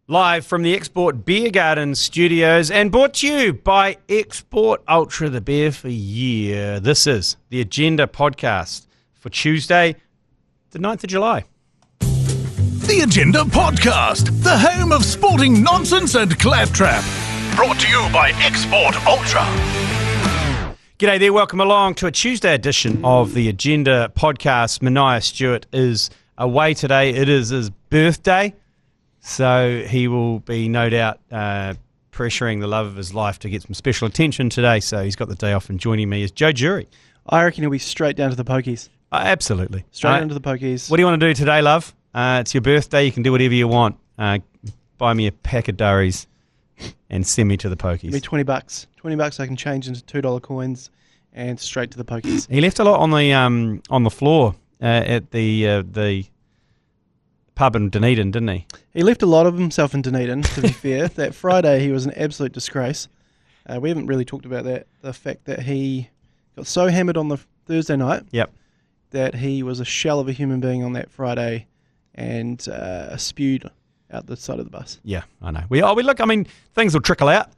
Live from the Export Beer Garden studios and brought to you by Export Ultra, the beer for year. This is the Agenda podcast for Tuesday, the 9th of July. The Agenda podcast, the home of sporting nonsense and claptrap. Brought to you by Export Ultra. G'day there, welcome along to a Tuesday edition of the Agenda podcast. Mania Stewart is away today. It is his birthday. So he will be, no doubt, pressuring the love of his life to get some special attention today. So he's got the day off, and joining me is Joe Durie. I reckon he'll be straight down to the pokies. Absolutely. Straight down to the pokies. What do you want to do today, love? It's your birthday. You can do whatever you want. Buy me a pack of durries and send me to the pokies. It'll be $20. $20 I can change into $2 coins and straight to the pokies. He left a lot on the floor at the pub in Dunedin, didn't he? He left a lot of himself in Dunedin, to be fair. That Friday he was an absolute disgrace. We haven't really talked about that. The fact that he got so hammered on the Thursday night that he was a shell of a human being on that Friday and spewed out the side of the bus. Yeah, I know. We look, I mean, things will trickle out.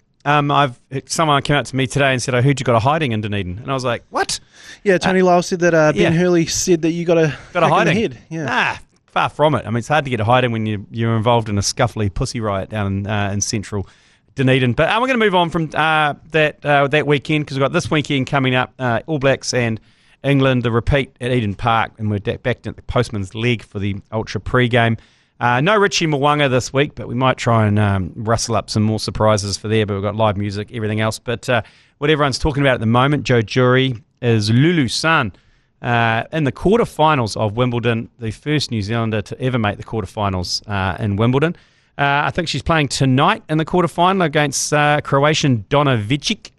Someone came out to me today and said, I heard you got a hiding in Dunedin. And I was like, what? Yeah, Tony Lyle said that Ben Hurley said that you got a hiding. In the head. Yeah. Nah. Far from it. I mean, it's hard to get a hiding when you're involved in a scuffly pussy riot down in central Dunedin. But we're going to move on from that weekend, because we've got this weekend coming up, All Blacks and England, the repeat at Eden Park, and we're back at the Postman's Leg for the Ultra pre-game. No Richie Mwanga this week, but we might try and rustle up some more surprises for there, but we've got live music, everything else. But what everyone's talking about at the moment, Joe Durie, is Lulu Sun. In the quarterfinals of Wimbledon, the first New Zealander to ever make the quarterfinals in Wimbledon. I think she's playing tonight in the quarterfinal against Croatian Donna Vicic.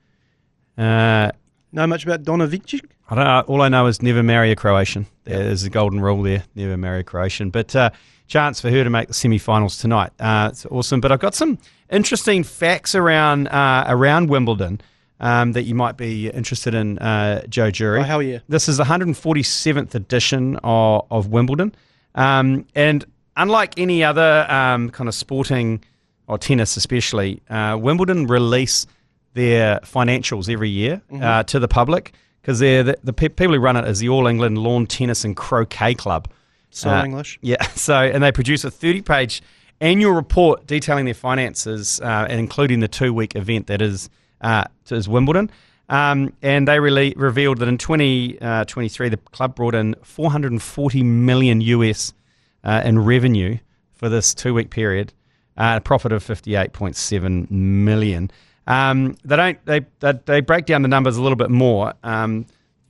Know much about Donna Vicic? I don't know. All I know is never marry a Croatian. There's a golden rule there, never marry a Croatian. But chance for her to make the semi-finals tonight. It's awesome. But I've got some interesting facts around Wimbledon that you might be interested in, Joe Durie. Oh, hell yeah. This is the 147th edition of Wimbledon. And unlike any other kind of sporting, or tennis especially, Wimbledon release their financials every year to the public, because they're the people who run it is the All England Lawn Tennis and Croquet Club. So English. Yeah, and they produce a 30-page annual report detailing their finances, and including the 2-week event that is Wimbledon. And they revealed that in 2023, the club brought in $440 million US in revenue for this 2-week period, a profit of $58.7 million. They break down the numbers a little bit more.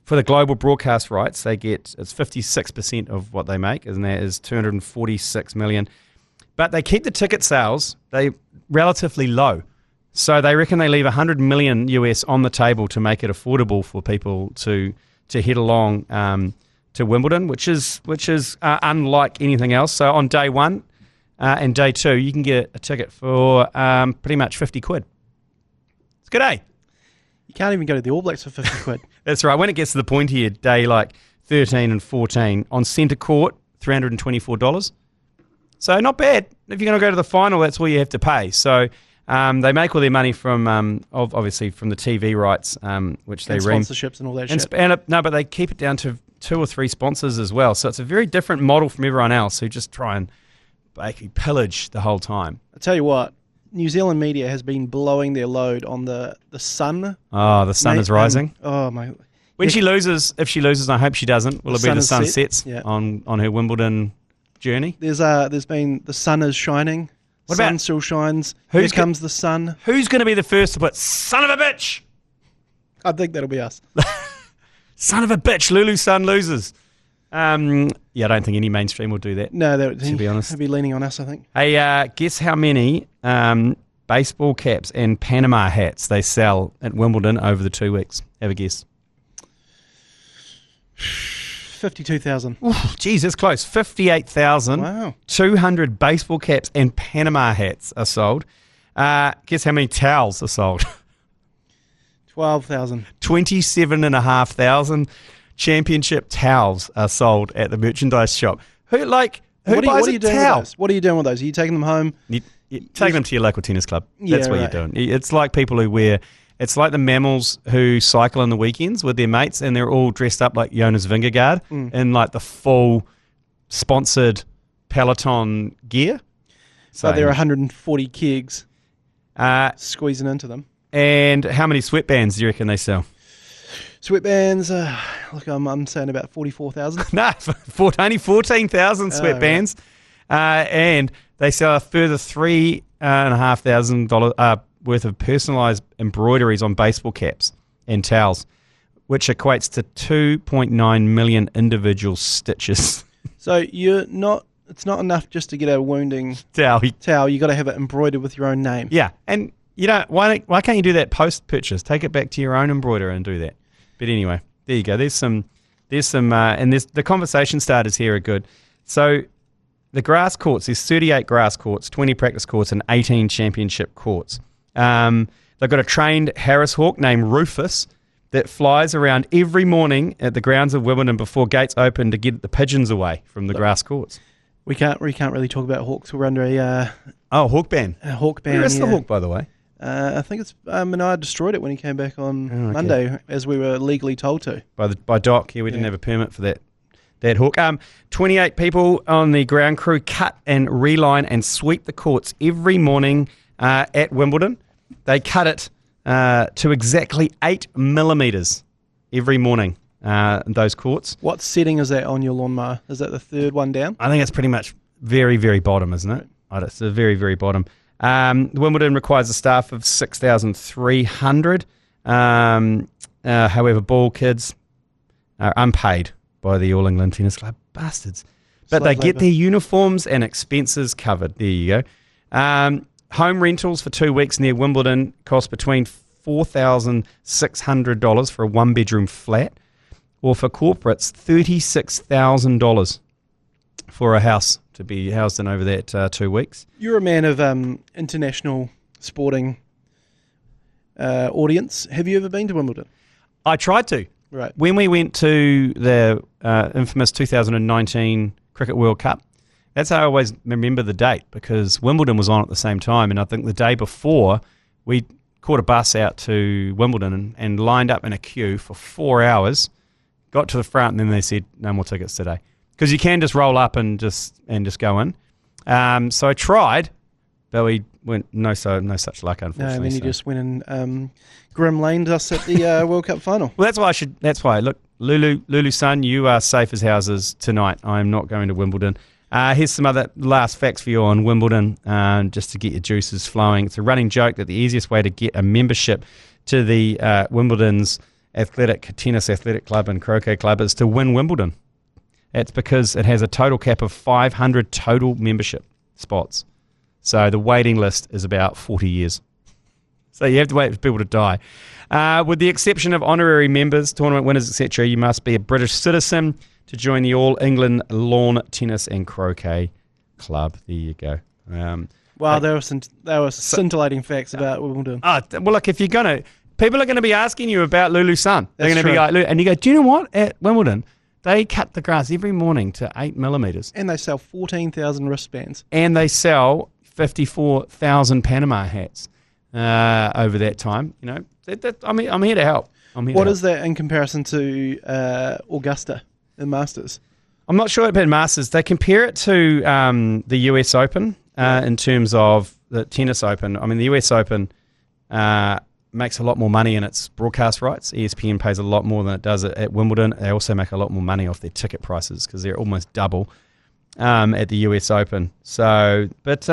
For the global broadcast rights, it's 56% of what they make, and that is $246 million. But they keep the ticket sales relatively low. So they reckon they leave $100 million US on the table to make it affordable for people to head along to Wimbledon, which is unlike anything else. So on day one and day two, you can get a ticket for pretty much 50 quid. It's good, eh? You can't even go to the All Blacks for 50 quid. That's right. When it gets to the point here, day like 13 and 14, on centre court, $324. So not bad. If you're going to go to the final, that's all you have to pay. So they make all their money from, obviously, from the TV rights, which they sponsorships and all that shit. But they keep it down to 2 or 3 sponsors as well. So it's a very different model from everyone else who just try and basically pillage the whole time. I tell you what, New Zealand media has been blowing their load on the Sun. Oh, the Sun is rising. When she loses, if she loses, I hope she doesn't. Will it be the sun sets on her Wimbledon journey? There's been the sun is shining. What sun about still shines? Here comes the sun. Who's going to be the first to put son of a bitch? I think that'll be us. Son of a bitch, Lulu Sun loses. I don't think any mainstream will do that. No, to be honest, they'll be leaning on us, I think. Hey, guess how many baseball caps and Panama hats they sell at Wimbledon over the 2 weeks? Have a guess. 52,000. Geez, that's close. 58,000. Wow. 200 baseball caps and Panama hats are sold. Guess how many towels are sold? 12,000. 27,500 championship towels are sold at the merchandise shop. Who buys a towel? What are you doing with those? Are you taking them home? take them to your local tennis club. That's what right. you're doing. It's like people who wear... It's like the mammals who cycle on the weekends with their mates, and they're all dressed up like Jonas Vingegaard in like the full sponsored Peloton gear. So there are 140 kegs squeezing into them. And how many sweatbands do you reckon they sell? Sweatbands, look, I'm saying about 44,000. No, only 14,000 sweatbands. Right. And they sell a further $3,500 worth of personalised embroideries on baseball caps and towels, which equates to 2.9 million individual stitches. So it's not enough just to get a wounding towel. You got to have it embroidered with your own name. Yeah, and why can't you do that post purchase? Take it back to your own embroiderer and do that. But anyway, there you go. There's some, and the conversation starters here are good. So the grass courts, there's 38 grass courts, 20 practice courts, and 18 championship courts. They've got a trained Harris hawk named Rufus that flies around every morning at the grounds of Wimbledon before gates open to get the pigeons away from the grass courts. We can't really talk about hawks. We're under a hawk ban. A hawk ban. Where is the hawk, by the way? I think it's Menard destroyed it when he came back on Monday, as we were legally told to. By Doc, we didn't have a permit for that hawk. 28 people on the ground crew cut and reline and sweep the courts every morning at Wimbledon. They cut it to exactly 8 millimetres every morning, those courts. What setting is that on your lawnmower? Is that the third one down? I think it's pretty much very, very bottom, isn't it? Right. It's the very, very bottom. Wimbledon requires a staff of 6,300. However, ball kids are unpaid by the All England Tennis Club. Bastards. But they get their uniforms and expenses covered. There you go. Home rentals for 2 weeks near Wimbledon cost between $4,600 for a one-bedroom flat, or for corporates, $36,000 for a house to be housed in over that 2 weeks. You're a man of international sporting audience. Have you ever been to Wimbledon? I tried to. Right. When we went to the infamous 2019 Cricket World Cup, that's how I always remember the date, because Wimbledon was on at the same time, and I think the day before we caught a bus out to Wimbledon and lined up in a queue for 4 hours, got to the front, and then they said, no more tickets today. Because you can just roll up and just go in. So I tried, but we went no such luck, unfortunately. No, and then you just went and Grim laned us at the World Cup final. Well, that's why. Look, Lulu Sun, you are safe as houses tonight. I am not going to Wimbledon. Here's some other last facts for you on Wimbledon, just to get your juices flowing. It's a running joke that the easiest way to get a membership to the Wimbledon's tennis athletic club and croquet club is to win Wimbledon. It's because it has a total cap of 500 total membership spots. So the waiting list is about 40 years. So you have to wait for people to die. With the exception of honorary members, tournament winners, etc., you must be a British citizen to join the All England Lawn Tennis and Croquet Club. There you go. Wow, there were scintillating facts about Wimbledon. Well, look, if you're going to... People are going to be asking you about Lulu Sun. They're going to be like... And you go, do you know what? At Wimbledon, they cut the grass every morning to 8 millimetres. And they sell 14,000 wristbands. And they sell 54,000 Panama hats over that time. You know, I'm here to help. What is that in comparison to Augusta and Masters? I'm not sure about Masters. They compare it to the US Open in terms of the tennis Open. I mean, the US Open makes a lot more money in its broadcast rights. ESPN pays a lot more than it does at Wimbledon. They also make a lot more money off their ticket prices because they're almost double at the US Open. So, but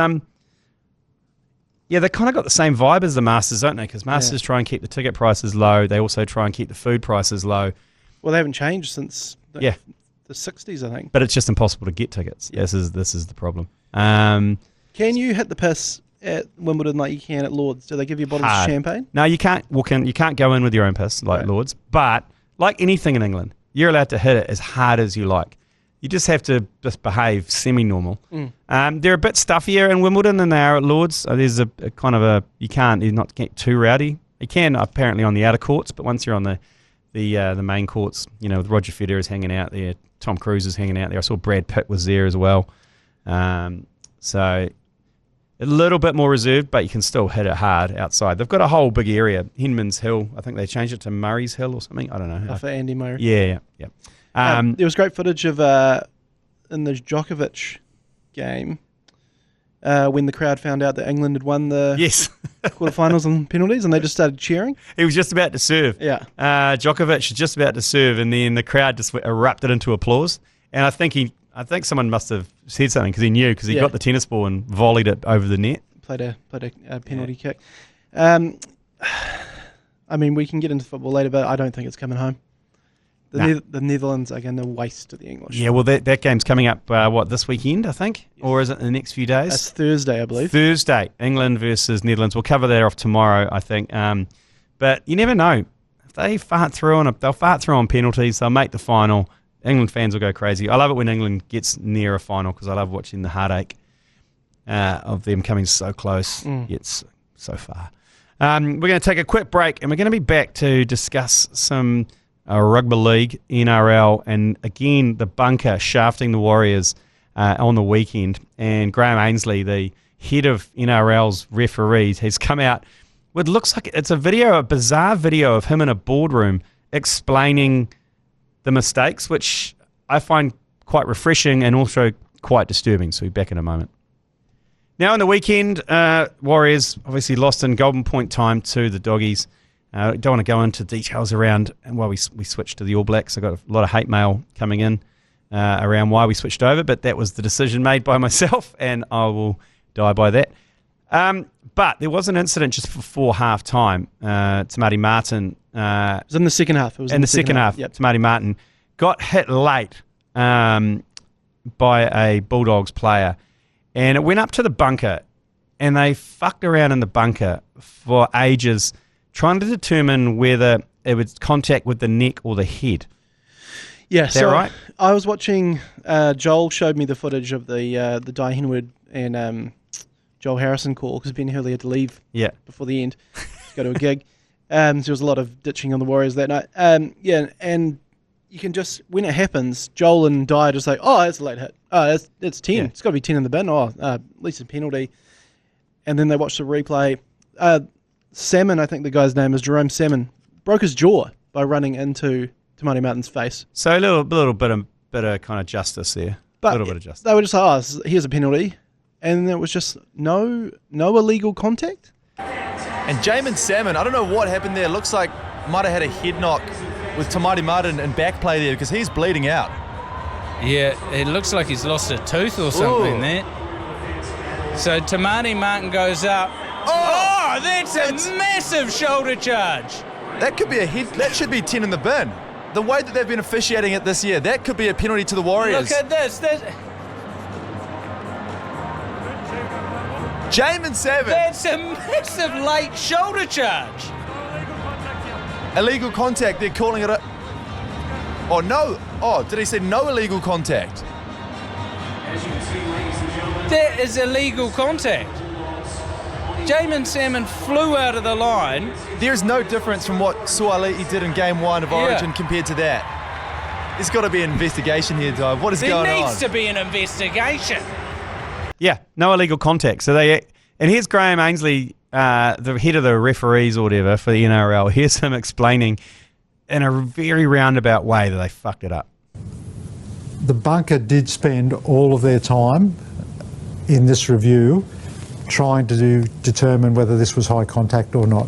yeah, they kind of got the same vibe as the Masters, don't they? Because Masters try and keep the ticket prices low. They also try and keep the food prices low. Well, they haven't changed since the 60s, I think. But it's just impossible to get tickets. Yeah. This is the problem. Can you hit the piss at Wimbledon like you can at Lord's? Do they give you bottles of champagne? No, you can't. You can't go in with your own piss like Lord's. But like anything in England, you're allowed to hit it as hard as you like. You just have to just behave semi-normal. They're a bit stuffier in Wimbledon than they are at Lord's. There's a kind of a you not get too rowdy. You can apparently on the outer courts, but once you're on the main courts, you know, with Roger Federer's hanging out there, Tom Cruise is hanging out there. I saw Brad Pitt was there as well. So a little bit more reserved, but you can still hit it hard outside. They've got a whole big area. Henman's Hill, I think they changed it to Murray's Hill or something. I don't know. For Andy Murray. Yeah. There was great footage of in the Djokovic game when the crowd found out that England had won the quarterfinals on penalties, and they just started cheering. He was just about to serve. Yeah. Djokovic was just about to serve, and then the crowd just erupted into applause. And I think someone must have said something because he knew, because he got the tennis ball and volleyed it over the net. Played a penalty kick. I mean, we can get into football later, but I don't think it's coming home. The Netherlands are going to waste the English. Yeah, well, that game's coming up, this weekend, I think? Yes. Or is it in the next few days? That's Thursday, I believe. Thursday, England versus Netherlands. We'll cover that off tomorrow, I think. But you never know. If they fart through they'll fart through on penalties. They'll make the final. England fans will go crazy. I love it when England gets near a final because I love watching the heartache of them coming so close, yet so far. We're going to take a quick break, and we're going to be back to discuss some rugby league, NRL, and again the bunker shafting the Warriors on the weekend. And Graham Ainsley, the head of NRL's referees, has come out with, looks like it's a bizarre video of him in a boardroom explaining the mistakes, which I find quite refreshing and also quite disturbing. So we'll be back in a moment. Now on the weekend, Warriors obviously lost in golden point time to the Doggies. Don't want to go into details around why we switched to the All Blacks. I got a lot of hate mail coming in around why we switched over, but that was the decision made by myself, and I will die by that. But there was an incident just before half time. Tamati Martin. It was in the second half. In the second half. Yep. Tamati Martin got hit late by a Bulldogs player, and it went up to the bunker, and they fucked around in the bunker for ages, trying to determine whether it was contact with the neck or the head. Yeah, is that right? I was watching. Joel showed me the footage of the Di Henwood and Joel Harrison call because Ben Hurley had to leave before the end to go to a gig. So there was a lot of ditching on the Warriors that night. And you can just, when it happens, Joel and Di are just like, oh, that's a late hit. Oh, that's 10. Yeah. It's got to be 10 in the bin. Oh, at least a penalty. And then they watch the replay. Salmon, I think the guy's name is Jerome Salmon, broke his jaw by running into Tamati Martin's face. So a little bit of kind of justice there. But a little bit of justice. They were just like, oh, here's a penalty. And there was just no illegal contact. And Jamin Salmon, I don't know what happened there. Looks like might have had a head knock with Tamati Martin and back play there because he's bleeding out. Yeah, it looks like he's lost a tooth or something there. So Tamati Martin goes up. Oh, that's a massive shoulder charge. That could be a hit. That should be 10 in the bin. The way that they've been officiating it this year, that could be a penalty to the Warriors. Look at this. Jamin Salmon. That's a massive late shoulder charge. Illegal contact, they're calling it a... Oh, no. Oh, did he say no illegal contact? That is illegal contact. Jamin Salmon flew out of the line. There's no difference from what Suaalii did in Game 1 of Origin compared to that. There's got to be an investigation here, Dave. What is going on? There needs to be an investigation. Yeah, no illegal contact. So and here's Graham Ainsley, the head of the referees or whatever for the NRL. Here's him explaining in a very roundabout way that they fucked it up. The bunker did spend all of their time in this review trying to determine whether this was high contact or not.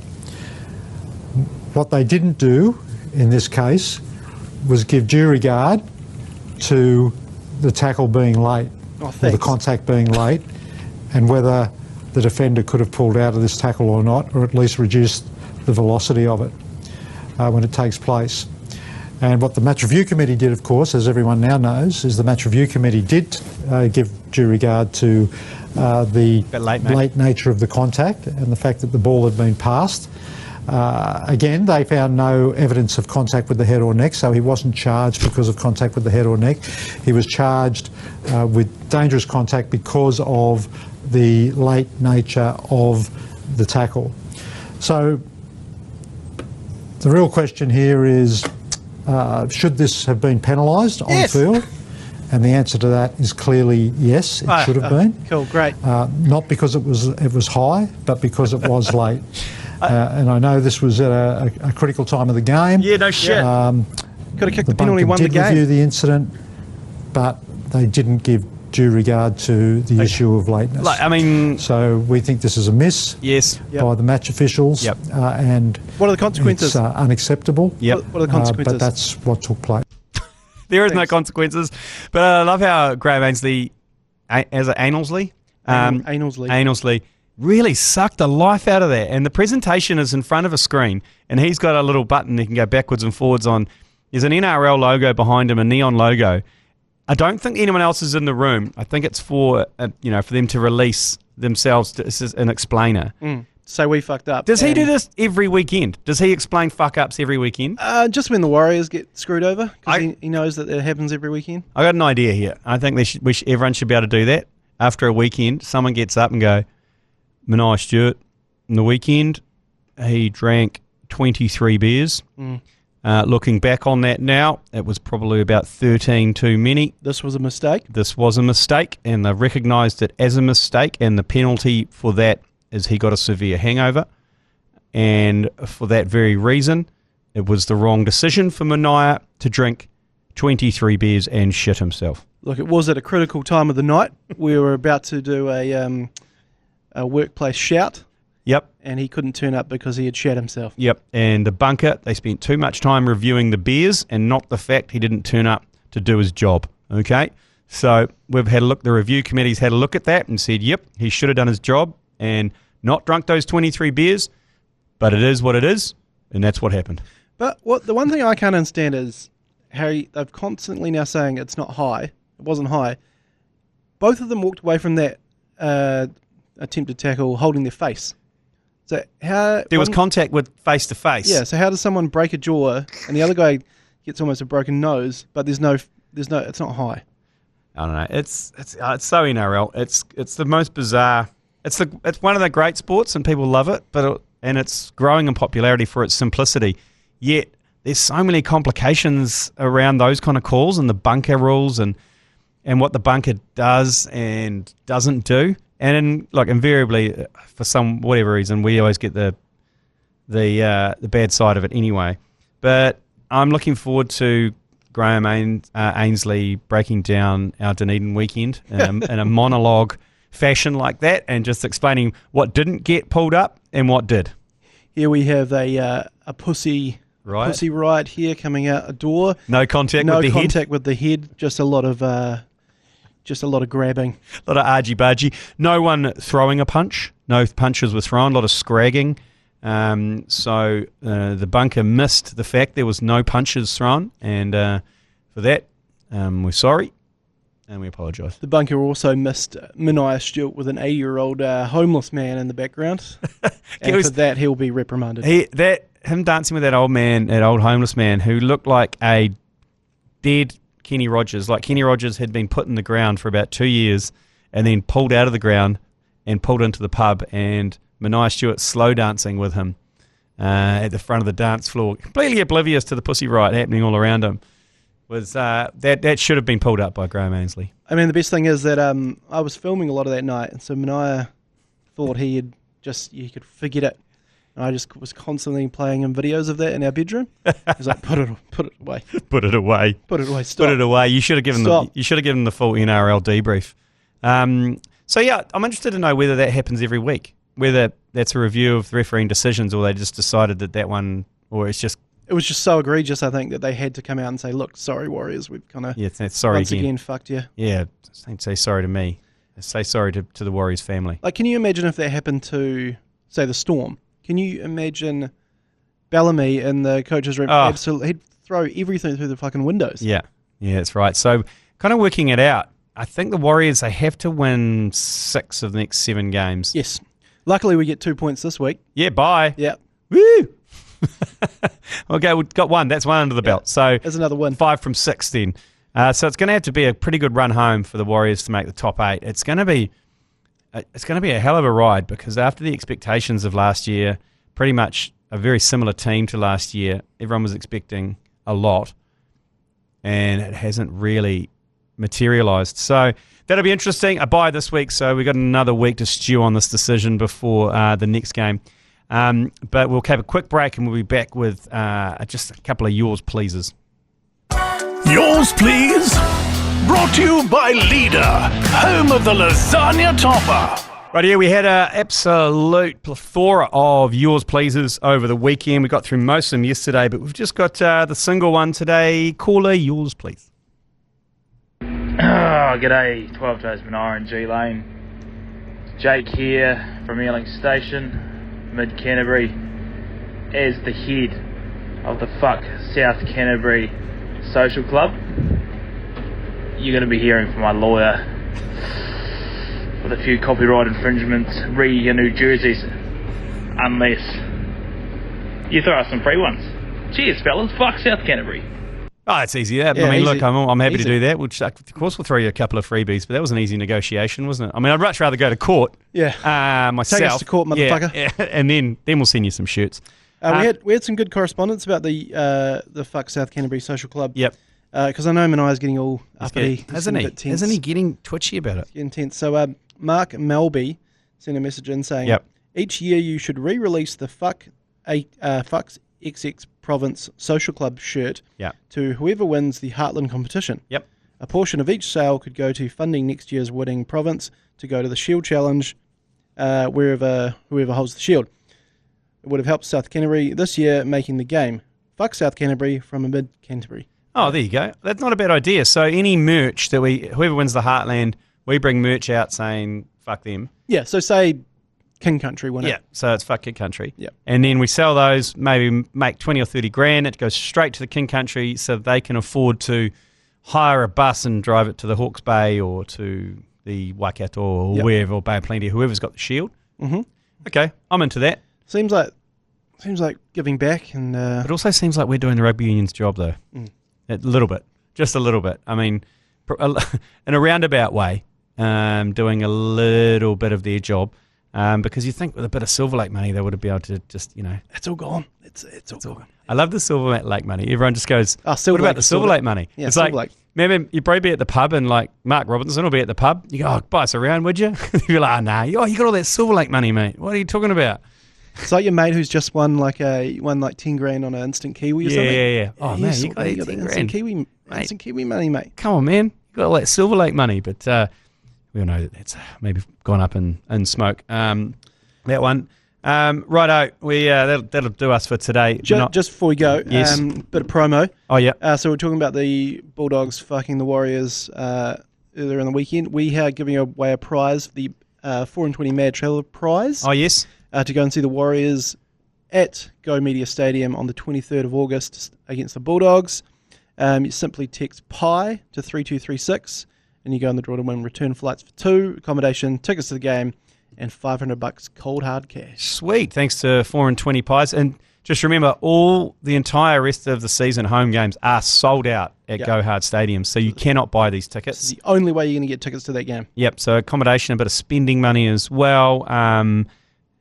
What they didn't do in this case was give due regard to the tackle being late, or the contact being late, and whether the defender could have pulled out of this tackle or not, or at least reduced the velocity of it when it takes place. And what the match review committee did, of course, as everyone now knows, is the match review committee did give due regard to the late nature of the contact and the fact that the ball had been passed. Again, they found no evidence of contact with the head or neck, so he wasn't charged because of contact with the head or neck. He was charged with dangerous contact because of the late nature of the tackle. So the real question here is, should this have been penalised on field? And the answer to that is clearly yes, it should have been. Cool, great. Not because it was high, but because it was late. And I know this was at a critical time of the game. Yeah, no shit. Could have kicked the bunker penalty, won the did game. review the incident, but they didn't give due regard to the issue of lateness. So we think this is a miss by the match officials. And what are the consequences? It's unacceptable. What are the consequences? But that's what took place. There is no consequences. But I love how Graham Ainsley, Ainsley, really sucked the life out of that. And the presentation is in front of a screen, and he's got a little button he can go backwards and forwards on. There's an NRL logo behind him, a neon logo. I don't think anyone else is in the room. I think it's for for them to release themselves as an explainer. So we fucked up. Does he do this every weekend? Does he explain fuck-ups every weekend? Just when the Warriors get screwed over, because he knows that it happens every weekend. I got an idea here. I think everyone should be able to do that. After a weekend, someone gets up and go, Manai Stewart, in the weekend, he drank 23 beers. Looking back on that now, it was probably about 13 too many. This was a mistake. And they recognised it as a mistake, and the penalty for that is he got a severe hangover. And for that very reason, it was the wrong decision for Manai to drink 23 beers and shit himself. Look, it was at a critical time of the night. We were about to do a workplace shout. Yep. And he couldn't turn up because he had shat himself. Yep. And the bunker, they spent too much time reviewing the beers and not the fact he didn't turn up to do his job. Okay? So we've had a look, the review committee's had a look at that and said, yep, he should have done his job and not drunk those 23 beers, but it is what it is, and that's what happened. But the one thing I can't understand is how they've constantly now saying it's not high. It wasn't high. Both of them walked away from that attempted tackle holding their face. So how there was contact with face to face. Yeah. So how does someone break a jaw and the other guy gets almost a broken nose, but there's no, it's not high. I don't know. It's so NRL. It's the most bizarre. It's one of the great sports and people love it, and it's growing in popularity for its simplicity. Yet there's so many complications around those kind of calls and the bunker rules and what the bunker does and doesn't do. And invariably, for some whatever reason, we always get the bad side of it anyway. But I'm looking forward to Graham Ainsley breaking down our Dunedin weekend in a monologue fashion like that, and just explaining what didn't get pulled up and what did. Here we have a pussy riot here coming out a door. No contact with the head. Just a lot of grabbing. A lot of argy-bargy. No one throwing a punch. No punches were thrown. A lot of scragging. So the bunker missed the fact there was no punches thrown. And for that, we're sorry. And we apologise. The bunker also missed Manai Stewart with an 80-year-old homeless man in the background. And for that, he'll be reprimanded. Him dancing with that old homeless man who looked like a dead Kenny Rogers. Like Kenny Rogers had been put in the ground for about 2 years and then pulled out of the ground and pulled into the pub, and Manai Stewart slow dancing with him at the front of the dance floor, completely oblivious to the pussy riot happening all around him. Was that should have been pulled up by Graham Ainsley. I mean, the best thing is that I was filming a lot of that night, and so Manai thought you could forget it. And I just was constantly playing him videos of that in our bedroom. He's like, put it away. Put it away. Put it away. Stop. Put it away. You should have given the full NRL debrief. So yeah, I'm interested to know whether that happens every week, whether that's a review of the refereeing decisions, or they just decided that one, or it's just. It was just so egregious, I think, that they had to come out and say, look, sorry, Warriors, we've kind of once again fucked you. Yeah, say sorry to me. Say sorry to the Warriors family. Like, can you imagine if that happened to, say, the Storm? Can you imagine Bellamy in the coach's room? Oh. Absolutely, he'd throw everything through the fucking windows. Yeah, that's right. So kind of working it out, I think the Warriors, they have to win 6 of the next 7 games. Yes. Luckily, we get 2 points this week. Yeah, bye. Yeah. Woo! Okay, we've got 1. That's 1 under the belt. So there's another 1. 5 from 6 then. So it's going to have to be a pretty good run home for the Warriors to make the top 8. It's going to be a hell of a ride, because after the expectations of last year, pretty much a very similar team to last year, everyone was expecting a lot, and it hasn't really materialised. So that'll be interesting. A bye this week, so we've got another week to stew on this decision before the next game. But we'll have a quick break and we'll be back with just a couple of yours pleases. Yours please. Brought to you by Leader, home of the lasagna topper. Right here, we had an absolute plethora of yours pleases over the weekend. We got through most of them yesterday, but we've just got the single one today. Caller, yours please. G'day, 12 Toes Manara and G Lane. Jake here from Ealing Station, Mid Canterbury. As the head of the Fuck South Canterbury Social Club, you're going to be hearing from my lawyer with a few copyright infringements re your new jerseys, unless you throw us some free ones. Cheers, fellas. Fuck South Canterbury. Oh, it's easy. Yeah, I mean, easy. Look, I'm happy to do that. Of course, we'll throw you a couple of freebies, but that was an easy negotiation, wasn't it? I mean, I'd much rather go to court. Yeah. Myself. Take us to court, motherfucker. Yeah, and then we'll send you some shirts. We had some good correspondence about the Fuck South Canterbury Social Club. Yep. Because I know Manai's getting all uppity. Isn't he getting twitchy about it? It's getting tense. So Mark Melby sent a message in saying, each year you should re-release the Fuck's XX Province Social Club shirt to whoever wins the Heartland competition. Yep. A portion of each sale could go to funding next year's winning province to go to the Shield Challenge, whoever holds the shield. It would have helped South Canterbury this year making the game. Fuck South Canterbury from a Mid Canterbury. Oh, there you go. That's not a bad idea. So any merch that whoever wins the Heartland, we bring merch out saying fuck them. Yeah, so say King Country win it. Yeah, so it's fuck King Country. Yeah. And then we sell those, maybe make 20 or 30 grand. It goes straight to the King Country so they can afford to hire a bus and drive it to the Hawke's Bay or to the Waikato or wherever, or Bay of Plenty, whoever's got the shield. Mm-hmm. Okay, I'm into that. Seems like giving back. And it also seems like we're doing the rugby union's job, though. A little bit. Just a little bit. I mean, in a roundabout way, doing a little bit of their job. Because you think with a bit of Silver Lake money, they would have been able to just, It's all gone. It's all gone. I love the Silver Lake money. Everyone just goes, what about the Silver Lake money? Yeah, it's Silver like, Lake. Remember, you'd probably be at the pub and like Mark Robinson will be at the pub. You go, oh, buy us around, would you? You're like, nah. You got all that Silver Lake money, mate. What are you talking about? It's like your mate who's just won like 10 grand on an instant Kiwi or something. Yeah. Oh, man, you got 10 grand. Instant Kiwi money, mate. Come on, man. You got all that Silver Lake money. But we all know that that's maybe gone up in smoke. That one. Righto, that'll do us for today. Just before we go, bit of promo. Oh, yeah. So we're talking about the Bulldogs fucking the Warriors earlier in the weekend. We are giving away a prize, the 420 Mad Traveller prize. Oh, yes. To go and see the Warriors at Go Media Stadium on the 23rd of August against the Bulldogs. You simply text PI to 3236 and you go in the draw to win return flights for 2, accommodation, tickets to the game, and $500 cold hard cash. Sweet. Thanks to 420 Pies. And just remember, the entire rest of the season home games are sold out at Go Hard Stadium, so you cannot buy these tickets. This is the only way you're going to get tickets to that game. Yep, so accommodation, a bit of spending money as well.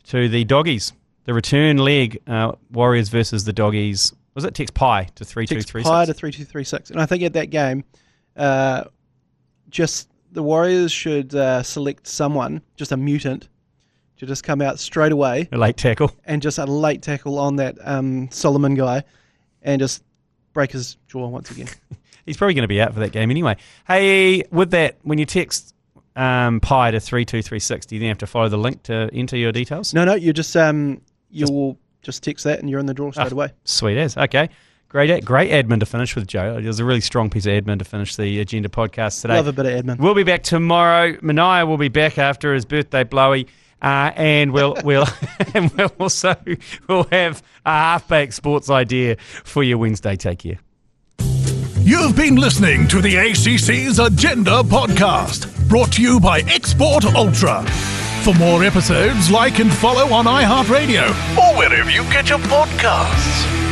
To the Doggies, the return leg, Warriors versus the Doggies. Was it text PI to 3236? Text PI to 3236. And I think at that game, just the Warriors should select someone, just a mutant, to just come out straight away. A late tackle. And just a late tackle on that Solomon guy and just break his jaw once again. He's probably going to be out for that game anyway. Hey, with that, when you text PI to 3236, do you then have to follow the link to enter your details? No, you just you'll just text that and you're in the draw straight away. Sweet as. Okay. Great admin to finish with, Joe. It was a really strong piece of admin to finish the Agenda podcast today. Love a bit of admin. We'll be back tomorrow. Manaya will be back after his birthday blowy. And we'll have a half-baked sports idea for your Wednesday. Take care. You've been listening to the ACC's Agenda podcast, brought to you by Export Ultra. For more episodes, like and follow on iHeartRadio or wherever you get your podcasts.